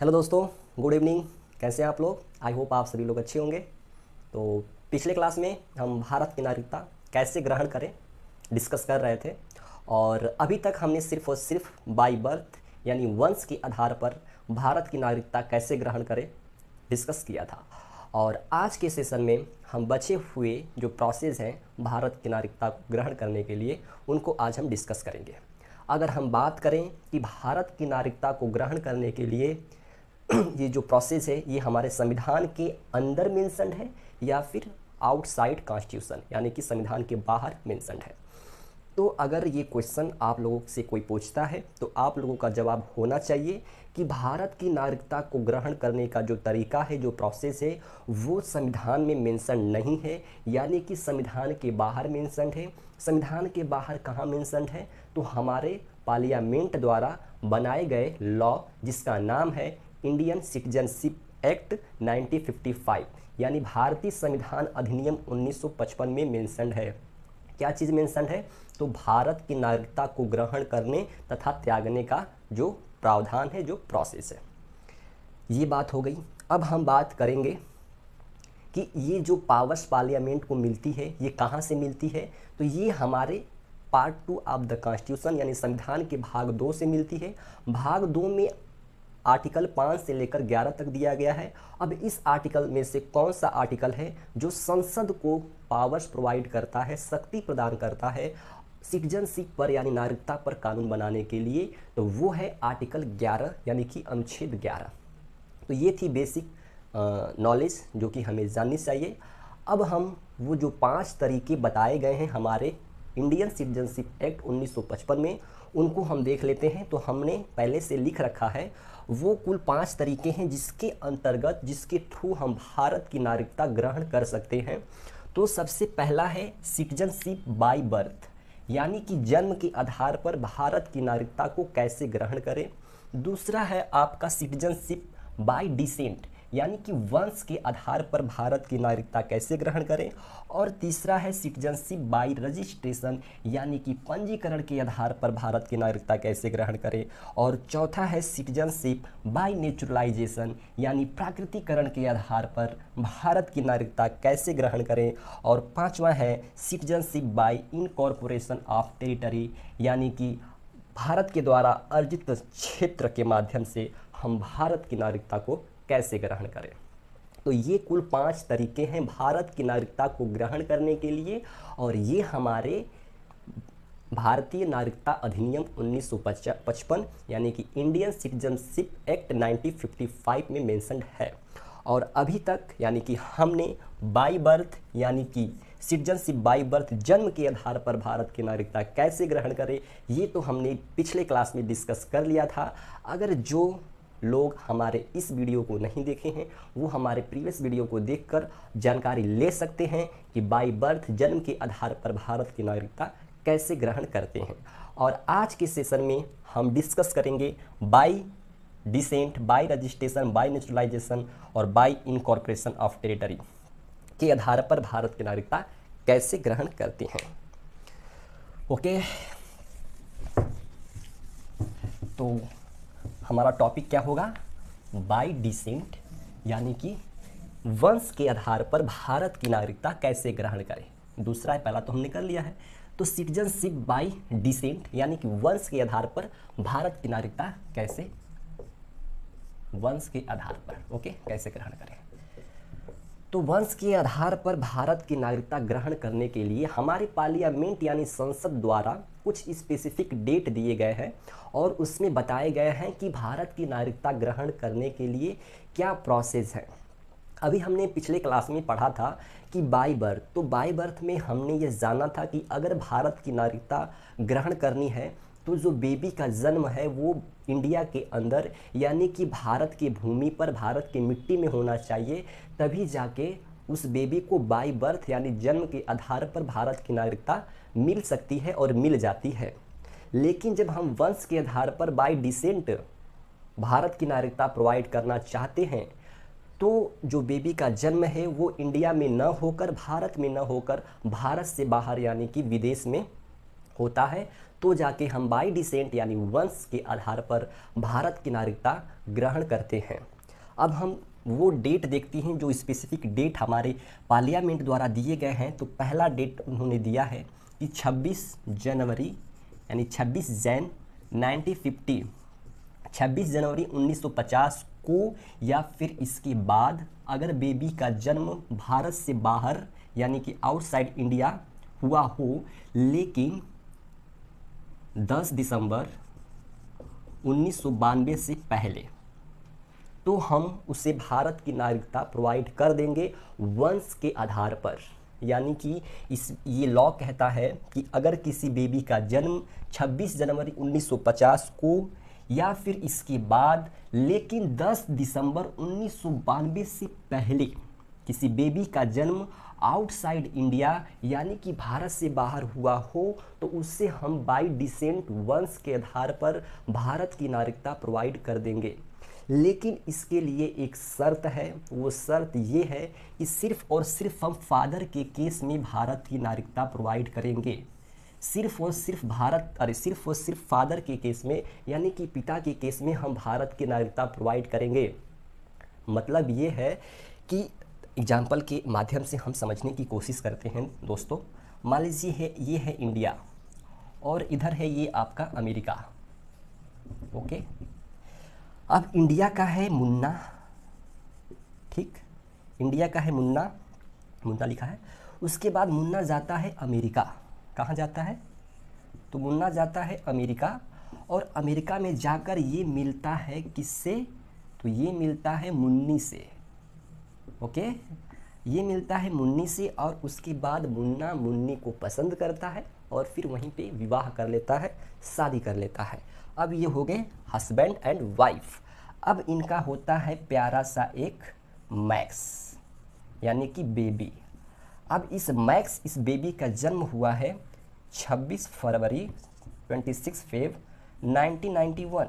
Hello दोस्तों, good evening. कैसे हैं आप लोग? आई होप आप सभी लोग अच्छे होंगे। तो पिछले क्लास में हम भारत की नागरिकता कैसे ग्रहण करें डिस्कस कर रहे थे, और अभी तक हमने सिर्फ और सिर्फ बाई बर्थ यानी वंश के आधार पर भारत की नागरिकता कैसे ग्रहण करें डिस्कस किया था। और आज के सेशन में हम बचे हुए जो प्रोसेस हैं भारत की नागरिकता को ग्रहण करने के लिए, उनको आज हम डिस्कस करेंगे। अगर हम बात करें कि भारत की नागरिकता को ग्रहण करने के लिए ये जो प्रोसेस है ये हमारे संविधान के अंदर मेंशन्ड है या फिर आउटसाइड कॉन्स्टिट्यूशन यानी कि संविधान के बाहर मेंशन्ड है। तो अगर ये क्वेश्चन आप लोगों से कोई पूछता है तो आप लोगों का जवाब होना चाहिए कि भारत की नागरिकता को ग्रहण करने का जो तरीका है, जो प्रोसेस है, वो संविधान में मेंशन नहीं है, यानी कि संविधान के बाहर मेंशन्ड है। संविधान के बाहर कहाँ मेंशन्ड है? तो हमारे पार्लियामेंट द्वारा बनाए गए लॉ जिसका नाम है इंडियन सिटीजनशिप एक्ट 1955 यानी भारतीय संविधान अधिनियम 1955 में मेंशन्ड है। क्या चीज़ मेंशन है? तो भारत की नागरिकता को ग्रहण करने तथा त्यागने का जो प्रावधान है, जो प्रोसेस है। ये बात हो गई। अब हम बात करेंगे कि ये जो पावर्स पार्लियामेंट को मिलती है ये कहाँ से मिलती है। तो ये हमारे पार्ट 2 ऑफ द कॉन्स्टिट्यूशन यानी संविधान के भाग 2 से मिलती है। भाग 2 में आर्टिकल 5 से लेकर 11 तक दिया गया है। अब इस आर्टिकल में से कौन सा आर्टिकल है जो संसद को पावर्स प्रोवाइड करता है, शक्ति प्रदान करता है सिटीजनशिप पर यानी नागरिकता पर कानून बनाने के लिए? तो वो है आर्टिकल 11 यानी कि अनुच्छेद 11। तो ये थी बेसिक नॉलेज जो कि हमें जाननी चाहिए। अब हम वो जो 5 तरीके बताए गए हैं हमारे इंडियन सिटीजनशिप एक्ट 1955 में, उनको हम देख लेते हैं। तो हमने पहले से लिख रखा है, वो कुल 5 तरीके हैं जिसके अंतर्गत, जिसके थ्रू हम भारत की नागरिकता ग्रहण कर सकते हैं। तो सबसे पहला है सिटीजनशिप बाय बर्थ यानी कि जन्म के आधार पर भारत की नागरिकता को कैसे ग्रहण करें। दूसरा है आपका सिटीजनशिप बाय डिसेंट यानी कि वंश के आधार पर भारत की नागरिकता कैसे ग्रहण करें। और तीसरा है सिटीजनशिप बाय रजिस्ट्रेशन यानी कि पंजीकरण के आधार पर भारत की नागरिकता कैसे ग्रहण करें। और चौथा है सिटीजनशिप बाय नेचुरलाइजेशन यानी प्राकृतिकरण के आधार पर भारत की नागरिकता कैसे ग्रहण करें। और पांचवा है citizenship by incorporation of territory यानी कि भारत के द्वारा अर्जित क्षेत्र के माध्यम से हम भारत की नागरिकता को कैसे ग्रहण करें। तो ये कुल 5 तरीके हैं भारत की नागरिकता को ग्रहण करने के लिए, और ये हमारे भारतीय नागरिकता अधिनियम 1955 यानी कि इंडियन सिटीजनशिप एक्ट 1955 में मेंशन्ड है। और अभी तक यानी कि हमने बाई बर्थ यानी कि सिटीजनशिप बाई बर्थ जन्म के आधार पर भारत की नागरिकता कैसे ग्रहण करें, ये तो हमने पिछले क्लास में डिस्कस कर लिया था। अगर जो लोग हमारे इस वीडियो को नहीं देखे हैं वो हमारे प्रीवियस वीडियो को देखकर जानकारी ले सकते हैं कि बाई बर्थ जन्म के आधार पर भारत की नागरिकता कैसे ग्रहण करते हैं। और आज के सेशन में हम डिस्कस करेंगे by descent, by registration, by naturalisation और बाई इनकॉर्पोरेशन ऑफ टेरिटरी के आधार पर भारत की नागरिकता कैसे ग्रहण करते हैं। ओके, तो हमारा टॉपिक क्या होगा? बाय डिसेंट यानी कि वंश के आधार पर भारत की नागरिकता कैसे ग्रहण करें। दूसरा है, पहला तो हमने कर लिया है। तो सिटीजनशिप बाय डिसेंट यानी कि वंश के आधार पर भारत की नागरिकता कैसे, वंश के आधार पर ओके कैसे ग्रहण करें। तो वंश के आधार पर भारत की नागरिकता ग्रहण करने के लिए हमारे पार्लियामेंट यानी संसद द्वारा कुछ स्पेसिफिक डेट दिए गए हैं और उसमें बताए गए हैं कि भारत की नागरिकता ग्रहण करने के लिए क्या प्रोसेस है। अभी हमने पिछले क्लास में पढ़ा था कि बाई बर्थ, तो बाई बर्थ में हमने ये जाना था कि अगर भारत की नागरिकता ग्रहण करनी है तो जो बेबी का जन्म है वो इंडिया के अंदर यानी कि भारत की भूमि पर, भारत की मिट्टी में होना चाहिए, तभी जाके उस बेबी को बाई बर्थ यानी जन्म के आधार पर भारत की नागरिकता मिल सकती है और मिल जाती है। लेकिन जब हम वंश के आधार पर बाई डिसेंट भारत की नागरिकता प्रोवाइड करना चाहते हैं तो जो बेबी का जन्म है वो इंडिया में न होकर, भारत में न होकर, भारत से बाहर यानी कि विदेश में होता है। तो जाके हम बाई डिसेंट यानी वंश के आधार पर भारत की नागरिकता ग्रहण करते हैं। अब हम वो डेट देखते हैं जो स्पेसिफिक डेट हमारे पार्लियामेंट द्वारा दिए गए हैं। तो पहला डेट उन्होंने दिया है कि 26 जनवरी यानी 26 जैन 1950, 26 जनवरी 1950 को या फिर इसके बाद अगर बेबी का जन्म भारत से बाहर यानी कि आउटसाइड इंडिया हुआ हो, लेकिन 10 दिसंबर 1992 से पहले, तो हम उसे भारत की नागरिकता प्रोवाइड कर देंगे वंश के आधार पर। यानी कि ये लॉ कहता है कि अगर किसी बेबी का जन्म 26 जनवरी 1950 को या फिर इसके बाद लेकिन 10 दिसंबर 1992 से पहले किसी बेबी का जन्म आउटसाइड इंडिया यानी कि भारत से बाहर हुआ हो, तो उससे हम बाई डिसेंट वंश के आधार पर भारत की नागरिकता प्रोवाइड कर देंगे। लेकिन इसके लिए एक शर्त है, वो शर्त ये है कि सिर्फ और सिर्फ हम फादर के केस में भारत की नागरिकता प्रोवाइड करेंगे। सिर्फ और सिर्फ फादर के केस में यानी कि पिता के केस में हम भारत की नागरिकता प्रोवाइड करेंगे। मतलब ये है कि एग्जाम्पल के माध्यम से हम समझने की कोशिश करते हैं दोस्तों। मान लीजिए ये है इंडिया और इधर है ये आपका अमेरिका। ओके, अब इंडिया का है मुन्ना, ठीक, इंडिया का है मुन्ना, मुन्ना लिखा है। उसके बाद मुन्ना जाता है अमेरिका। कहाँ जाता है? तो मुन्ना जाता है अमेरिका और अमेरिका में जाकर ये मिलता है किससे? तो ये मिलता है मुन्नी से। ओके, ये मिलता है मुन्नी से और उसके बाद मुन्ना मुन्नी को पसंद करता है और फिर वहीं पे विवाह कर लेता है, शादी कर लेता है। अब ये हो गए हस्बैंड एंड वाइफ। अब इनका होता है प्यारा सा एक मैक्स यानी कि बेबी। अब इस मैक्स, इस बेबी का जन्म हुआ है 26 फरवरी 26 फेब 1991।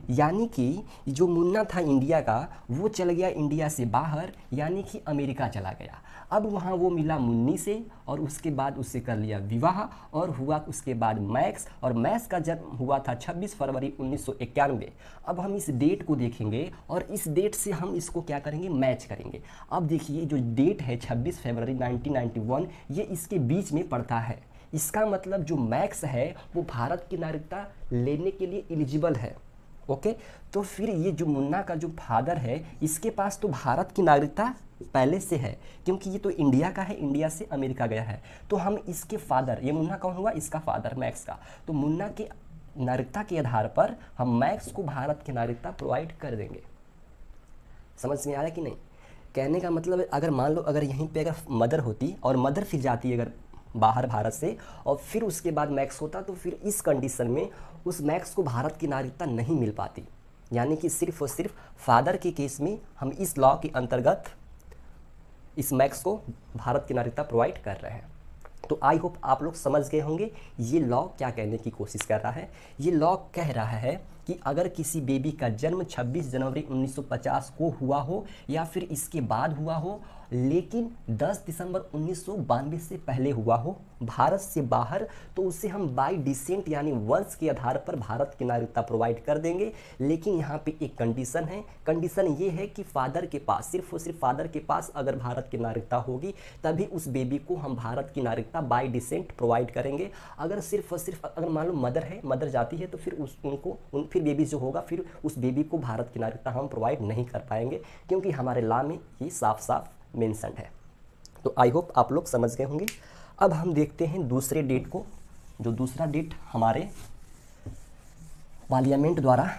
यानी कि जो मुन्ना था इंडिया का, वो चल गया इंडिया से बाहर यानी कि अमेरिका चला गया। अब वहाँ वो मिला मुन्नी से और उसके बाद उससे कर लिया विवाह और हुआ उसके बाद मैक्स, और मैक्स का जन्म हुआ था 26 फरवरी 1991। अब हम इस डेट को देखेंगे और इस डेट से हम इसको क्या करेंगे? मैच करेंगे। अब देखिए जो डेट है 26 फरवरी 1991, ये इसके बीच में पड़ता है। इसका मतलब जो मैक्स है वो भारत की नागरिकता लेने के लिए एलिजिबल है। ओके, तो फिर ये जो मुन्ना का जो फादर है, इसके पास तो भारत की नागरिकता पहले से है क्योंकि ये तो इंडिया का है, इंडिया से अमेरिका गया है। तो हम इसके फादर, ये मुन्ना कौन हुआ? इसका फादर मैक्स का। तो मुन्ना के नागरिकता के आधार पर हम मैक्स को भारत की नागरिकता प्रोवाइड कर देंगे। समझ में आ रहा है कि नहीं? कहने का मतलब अगर मान लो अगर यहीं पे अगर मदर होती और मदर फिर जाती अगर बाहर भारत से और फिर उसके बाद मैक्स होता, तो फिर इस कंडीशन में उस मैक्स को भारत की नागरिकता नहीं मिल पाती। यानी कि सिर्फ और सिर्फ फादर के केस में हम इस लॉ के अंतर्गत इस मैक्स को भारत की नागरिकता प्रोवाइड कर रहे हैं। तो आई होप आप लोग समझ गए होंगे ये लॉ क्या कहने की कोशिश कर रहा है। ये लॉ कह रहा है कि अगर किसी बेबी का जन्म 26 जनवरी 1950 को हुआ हो या फिर इसके बाद हुआ हो, लेकिन 10 दिसंबर 1992 से पहले हुआ हो भारत से बाहर, तो उसे हम बाई डिसेंट यानी वंश के आधार पर भारत की नागरिकता प्रोवाइड कर देंगे। लेकिन यहाँ पे एक कंडीशन है। कंडीशन ये है कि फादर के पास, सिर्फ और सिर्फ फादर के पास अगर भारत की नागरिकता होगी तभी उस बेबी को हम भारत की नागरिकता बाई डिसेंट प्रोवाइड करेंगे। अगर सिर्फ और सिर्फ अगर मान लो मदर है, मदर जाती है, तो फिर फिर बेबी जो होगा फिर उस बेबी को भारत की नागरिकता हम प्रोवाइड नहीं कर पाएंगे क्योंकि हमारे लॉ में ये साफ साफ मेंशन है। तो आई होप आप लोग समझ गए होंगे। अब हम देखते हैं दूसरे डेट को, जो दूसरा डेट हमारे पार्लियामेंट द्वारा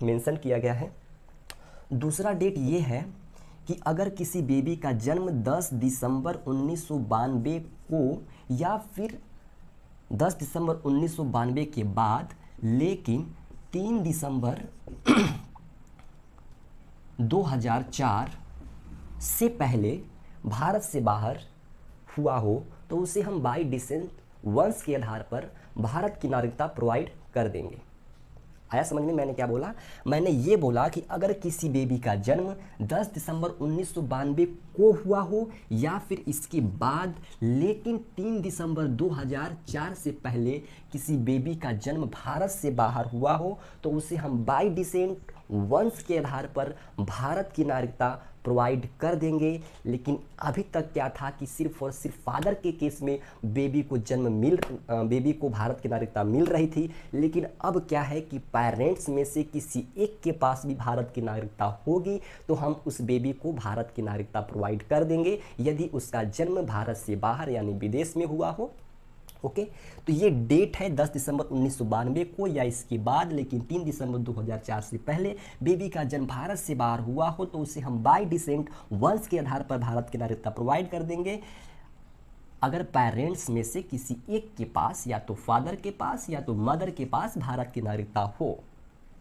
मेंशन किया गया है। दूसरा डेट ये है कि अगर किसी बेबी का जन्म 10 दिसंबर 1992 को या फिर 10 दिसंबर 1992 के बाद लेकिन 3 दिसंबर 2004 से पहले भारत से बाहर हुआ हो, तो उसे हम बाई डिसेंट वंश के आधार पर भारत की नागरिकता प्रोवाइड कर देंगे। आया समझ में मैंने क्या बोला? मैंने ये बोला कि अगर किसी बेबी का जन्म 10 दिसंबर 1992 को हुआ हो या फिर इसके बाद, लेकिन 3 दिसंबर 2004 से पहले किसी बेबी का जन्म भारत से बाहर हुआ हो, तो उसे हम बाय डिसेंट वंश के आधार पर भारत की नागरिकता प्रोवाइड कर देंगे। लेकिन अभी तक क्या था कि सिर्फ और सिर्फ फादर के केस में बेबी को भारत की नागरिकता मिल रही थी। लेकिन अब क्या है कि पेरेंट्स में से किसी एक के पास भी भारत की नागरिकता होगी तो हम उस बेबी को भारत की नागरिकता प्रोवाइड कर देंगे यदि उसका जन्म भारत से बाहर यानी विदेश में हुआ हो। ओके, तो ये डेट है 10 दिसंबर 1992 को या इसके बाद, लेकिन 3 दिसंबर 2004 से पहले बेबी का जन्म भारत से बाहर हुआ हो तो उसे हम बाय डिसेंट वंश के आधार पर भारत की नागरिकता प्रोवाइड कर देंगे अगर पेरेंट्स में से किसी एक के पास, या तो फादर के पास या तो मदर के पास भारत की नागरिकता हो।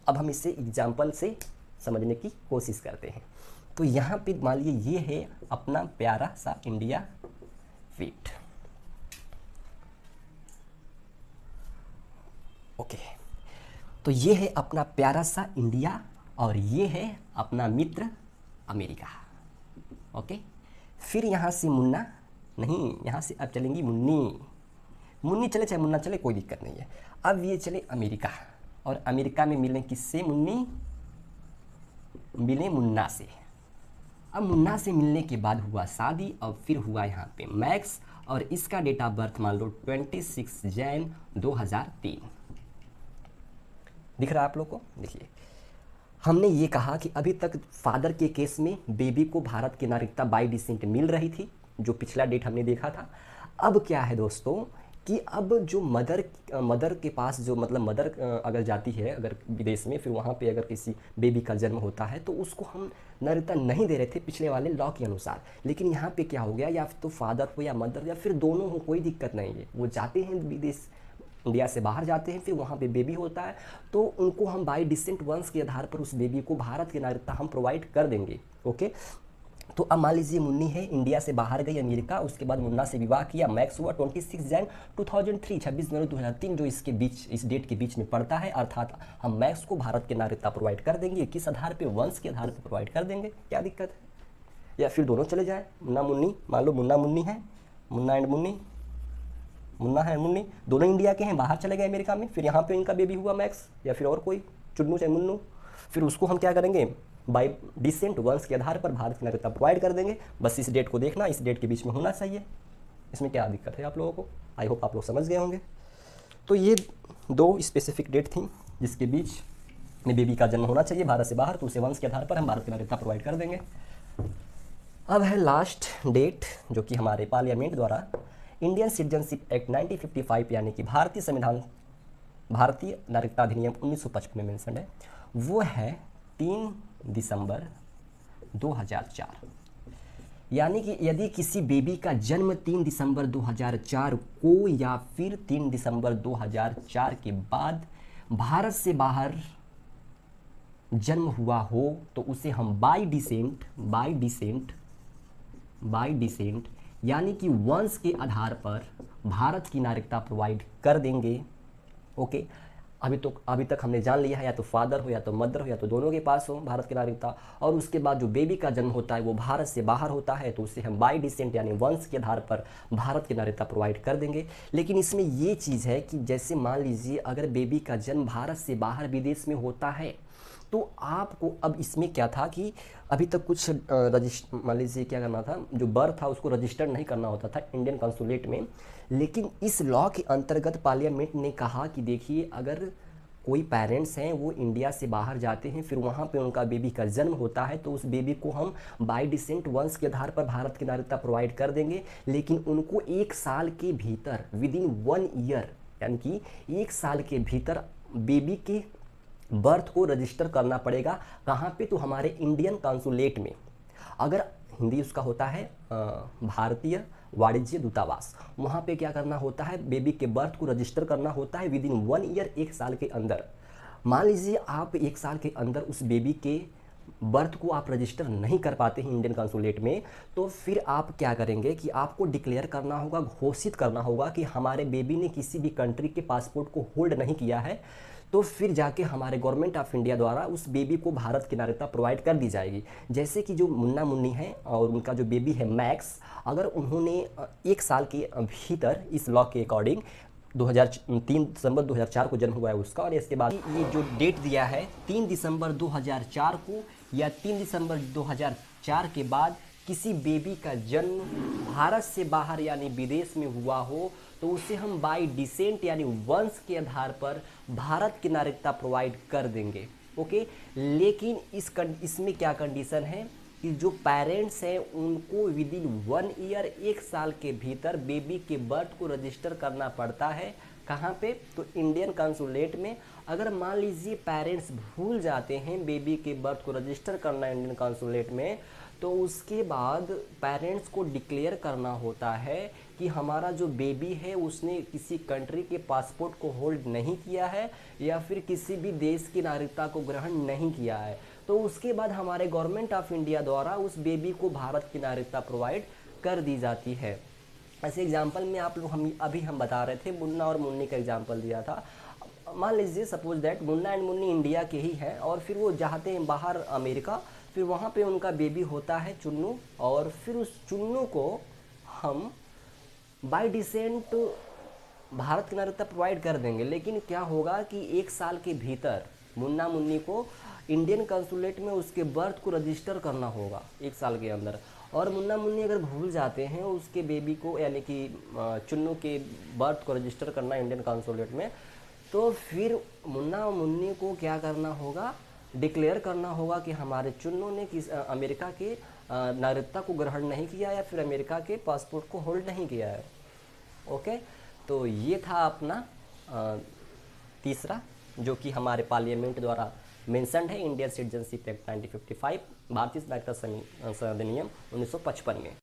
अब हम इसे एग्जाम्पल से समझने की कोशिश करते हैं। तो यहाँ पे मान लीजिए ये है अपना प्यारा सा इंडिया। वेट, ओके, तो ये है अपना प्यारा सा इंडिया और ये है अपना मित्र अमेरिका। ओके, फिर यहाँ से मुन्ना नहीं, यहाँ से अब चलेंगी मुन्नी चले चाहे मुन्ना चले, कोई दिक्कत नहीं है। अब ये चले अमेरिका, और अमेरिका में मिले किससे? मिले मुन्ना से। अब मुन्ना से मिलने के बाद हुआ शादी और फिर हुआ यहाँ पे मैक्स, और इसका डेट ऑफ बर्थ मान लो 26 जैन 2003। दिख रहा है आप लोग को? देखिए, हमने ये कहा कि अभी तक फादर के केस में बेबी को भारत की नागरिकता बाय डिसेंट मिल रही थी, जो पिछला डेट हमने देखा था। अब क्या है दोस्तों कि अब जो मदर के पास जो मतलब मदर अगर जाती है अगर विदेश में, फिर वहाँ पे अगर किसी बेबी का जन्म होता है तो उसको हम नागरिकता नहीं दे रहे थे पिछले वाले लॉ के अनुसार। लेकिन यहाँ पे क्या हो गया, या तो फादर हो या मदर या फिर दोनों हो, कोई दिक्कत नहीं है, वो जाते हैं विदेश, इंडिया से बाहर जाते हैं, फिर वहाँ पे बेबी होता है तो उनको हम बाय डिसेंट वंश के आधार पर उस बेबी को भारत की नागरिकता हम प्रोवाइड कर देंगे। ओके, तो अब मान लीजिए मुन्नी है, इंडिया से बाहर गई अमेरिका, उसके बाद मुन्ना से विवाह किया, मैक्स हुआ 26 जैन 2003, 26 जनवरी 2003 जो इसके बीच, इस डेट के बीच में पड़ता है, अर्थात हम मैक्स को भारत की नागरिकता प्रोवाइड कर देंगे। किस आधार पे? वंश के आधार पर प्रोवाइड कर देंगे, क्या दिक्कत है? या फिर दोनों चले जाए, मुन्ना मुन्नी, मान लो मुन्ना मुन्नी है, मुन्ना एंड मुन्नी, मुन्ना है मुन्नी, दोनों इंडिया के हैं, बाहर चले गए अमेरिका में, फिर यहाँ पे इनका बेबी हुआ मैक्स, या फिर और कोई चुन्नू चाहे मुन्नू, फिर उसको हम क्या करेंगे? बाय डिसेंट वंश के आधार पर भारत की नागरिकता प्रोवाइड कर देंगे। बस इस डेट को देखना, इस डेट के बीच में होना चाहिए, इसमें क्या दिक्कत है आप लोगों को? आई होप आप लोग समझ गए होंगे। तो ये दो स्पेसिफिक डेट थी जिसके बीच में बेबी का जन्म होना चाहिए भारत से बाहर, तो उसे वंश के आधार पर हम भारत की नागरिकता प्रोवाइड कर देंगे। अब है लास्ट डेट जो कि हमारे पार्लियामेंट द्वारा इंडियन सिटीजनशिप एक्ट 1955 यानी कि भारतीय नागरिकता अधिनियम 1955 में मेंशन है, वो है 3 दिसंबर 2004। यानी कि यदि किसी बेबी का जन्म 3 दिसंबर 2004 को या फिर 3 दिसंबर 2004 के बाद भारत से बाहर जन्म हुआ हो तो उसे हम बाय डिसेंट यानी कि वंश के आधार पर भारत की नागरिकता प्रोवाइड कर देंगे। ओके, अभी तक हमने जान लिया है, या तो फादर हो या तो मदर हो या तो दोनों के पास हो भारत की नागरिकता, और उसके बाद जो बेबी का जन्म होता है वो भारत से बाहर होता है तो उसे हम बाय डिसेंट यानी वंश के आधार पर भारत की नागरिकता प्रोवाइड कर देंगे। लेकिन इसमें ये चीज़ है कि जैसे मान लीजिए अगर बेबी का जन्म भारत से बाहर विदेश में होता है तो आपको, अब इसमें क्या था कि अभी तक कुछ मान लीजिए क्या करना था, जो बर्थ था उसको रजिस्टर नहीं करना होता था इंडियन कंसुलेट में। लेकिन इस लॉ के अंतर्गत पार्लियामेंट ने कहा कि देखिए अगर कोई पेरेंट्स हैं वो इंडिया से बाहर जाते हैं, फिर वहाँ पे उनका बेबी का जन्म होता है तो उस बेबी को हम बाय डिसेंट वंश के आधार पर भारत की नागरिकता प्रोवाइड कर देंगे। लेकिन उनको 1 साल के भीतर, विदिन 1 ईयर, यानी कि 1 साल के भीतर बेबी के बर्थ को रजिस्टर करना पड़ेगा। कहाँ पे? तो हमारे इंडियन कंसुलेट में। अगर हिंदी उसका होता है भारतीय वाणिज्य दूतावास, वहाँ पे क्या करना होता है, बेबी के बर्थ को रजिस्टर करना होता है विदिन 1 ईयर, 1 साल के अंदर। मान लीजिए आप 1 साल के अंदर उस बेबी के बर्थ को आप रजिस्टर नहीं कर पाते हैं इंडियन कंसुलेट में, तो फिर आप क्या करेंगे कि आपको डिक्लेयर करना होगा, घोषित करना होगा कि हमारे बेबी ने किसी भी कंट्री के पासपोर्ट को होल्ड नहीं किया है, तो फिर जाके हमारे गवर्नमेंट ऑफ इंडिया द्वारा उस बेबी को भारत की नागरिकता प्रोवाइड कर दी जाएगी। जैसे कि जो मुन्ना मुन्नी है और उनका जो बेबी है मैक्स, अगर उन्होंने 1 साल के भीतर इस लॉ के अकॉर्डिंग 3 दिसंबर 2004 को जन्म हुआ है उसका, और इसके बाद ये जो डेट दिया है 3 दिसंबर 2004 को या 3 दिसंबर 2004 के बाद किसी बेबी का जन्म भारत से बाहर यानी विदेश में हुआ हो तो उसे हम बाय डिसेंट यानी वंश के आधार पर भारत की नागरिकता प्रोवाइड कर देंगे। ओके, लेकिन इसमें क्या कंडीशन है कि जो पेरेंट्स हैं उनको विद इन 1 ईयर 1 साल के भीतर बेबी के बर्थ को रजिस्टर करना पड़ता है। कहाँ पे? तो इंडियन कंसुलेट में। अगर मान लीजिए पेरेंट्स भूल जाते हैं बेबी के बर्थ को रजिस्टर करना इंडियन कंसुलेट में, तो उसके बाद पेरेंट्स को डिक्लेयर करना होता है कि हमारा जो बेबी है उसने किसी कंट्री के पासपोर्ट को होल्ड नहीं किया है या फिर किसी भी देश की नागरिकता को ग्रहण नहीं किया है। तो उसके बाद हमारे गवर्नमेंट ऑफ इंडिया द्वारा उस बेबी को भारत की नागरिकता प्रोवाइड कर दी जाती है। ऐसे एग्जाम्पल में आप लोग हम बता रहे थे, मुन्ना और मुन्नी का एग्जाम्पल दिया था। मान लीजिए suppose that Munna and Munni India के ही हैं और फिर वो जाते हैं बाहर अमेरिका, फिर वहाँ पे उनका बेबी होता है चुन्नू, और फिर उस चुन्नू को हम बाय डिसेंट भारत की नागरिकता प्रोवाइड कर देंगे। लेकिन क्या होगा कि 1 साल के भीतर मुन्ना मुन्नी को इंडियन कंसुलेट में उसके बर्थ को रजिस्टर करना होगा 1 साल के अंदर। और मुन्ना मुन्नी अगर भूल जाते हैं उसके बेबी को यानी कि चुन्नू के बर्थ को रजिस्टर करना इंडियन कंसुलेट में, तो फिर मुन्ना और मुन्नी को क्या करना होगा? डिक्लेयर करना होगा कि हमारे चुन्नू ने अमेरिका के नागरिकता को ग्रहण नहीं किया या फिर अमेरिका के पासपोर्ट को होल्ड नहीं किया है। ओके, तो ये था अपना तीसरा, जो कि हमारे पार्लियामेंट द्वारा मेंशन्ड है, इंडियन सिटीजनशिप एक्ट 1955, भारतीय नागरिकता अधिनियम 1955 में।